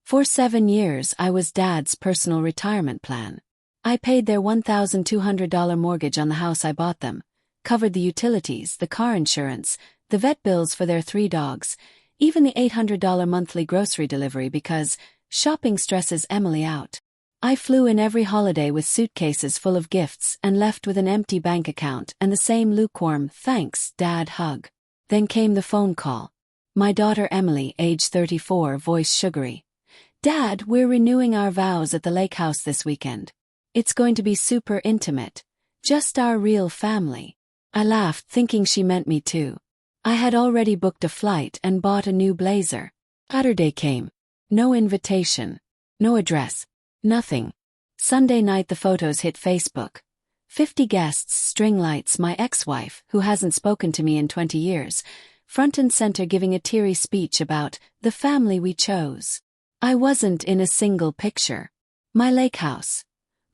For 7 years I was Dad's personal retirement plan. I paid their $1,200 mortgage on the house I bought them, covered the utilities, the car insurance, the vet bills for their 3 dogs, even the $800 monthly grocery delivery because shopping stresses Emily out. I flew in every holiday with suitcases full of gifts and left with an empty bank account and the same lukewarm "thanks, Dad" hug. Then came the phone call. My daughter Emily, age 34, voice sugary. "Dad, we're renewing our vows at the lake house this weekend. It's going to be super intimate. Just our real family." I laughed, thinking she meant me too. I had already booked a flight and bought a new blazer. Saturday came. No invitation. No address. Nothing. Sunday night the photos hit Facebook. 50 guests, string lights, my ex-wife, who hasn't spoken to me in 20 years, front and center giving a teary speech about the family we chose. I wasn't in a single picture. My lake house,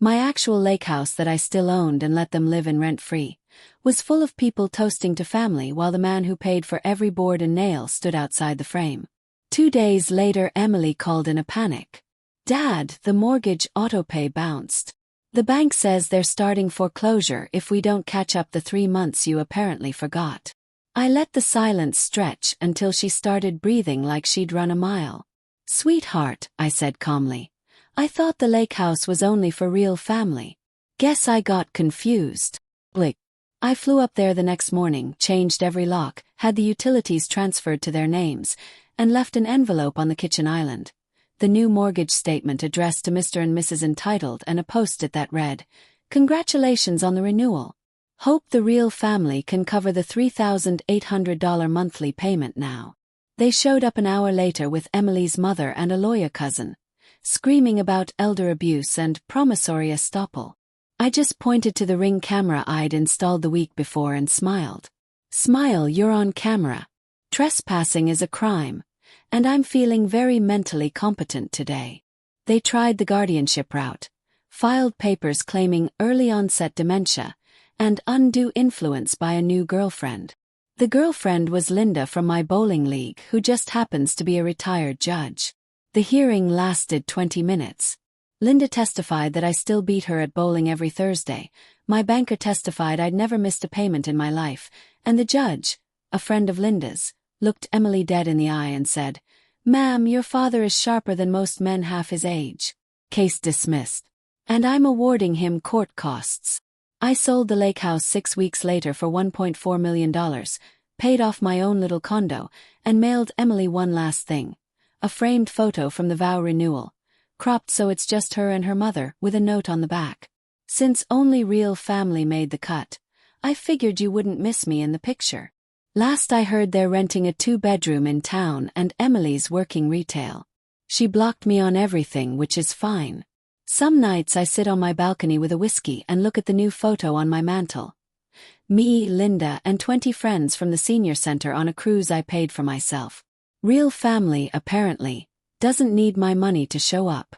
my actual lake house that I still owned and let them live in rent-free, was full of people toasting to family while the man who paid for every board and nail stood outside the frame. 2 days later Emily called in a panic. "Dad, the mortgage autopay bounced. The bank says they're starting foreclosure if we don't catch up the 3 months you apparently forgot." I let the silence stretch until she started breathing like she'd run a mile. "Sweetheart," I said calmly, "I thought the lake house was only for real family. Guess I got confused." Blick. I flew up there the next morning, changed every lock, had the utilities transferred to their names, and left an envelope on the kitchen island. The new mortgage statement addressed to Mr. and Mrs. Entitled and a post-it that read, "Congratulations on the renewal. Hope the real family can cover the $3,800 monthly payment now." They showed up an hour later with Emily's mother and a lawyer cousin, screaming about elder abuse and promissory estoppel. I just pointed to the Ring camera I'd installed the week before and smiled. "Smile, you're on camera. Trespassing is a crime, and I'm feeling very mentally competent today." They tried the guardianship route, filed papers claiming early onset dementia and undue influence by a new girlfriend. The girlfriend was Linda from my bowling league, who just happens to be a retired judge. The hearing lasted 20 minutes. Linda testified that I still beat her at bowling every Thursday, my banker testified I'd never missed a payment in my life, and the judge, a friend of Linda's, looked Emily dead in the eye and said, "Ma'am, your father is sharper than most men half his age." Case dismissed. And I'm awarding him court costs. I sold the lake house 6 weeks later for $1.4 million, paid off my own little condo, and mailed Emily one last thing. A framed photo from the Vow Renewal, cropped so it's just her and her mother, with a note on the back. "Since only real family made the cut, I figured you wouldn't miss me in the picture. Last I heard they're renting a 2-bedroom in town and Emily's working retail. She blocked me on everything, which is fine. Some nights I sit on my balcony with a whiskey and look at the new photo on my mantel. Me, Linda, and 20 friends from the senior center on a cruise I paid for myself. Real family, apparently, doesn't need my money to show up."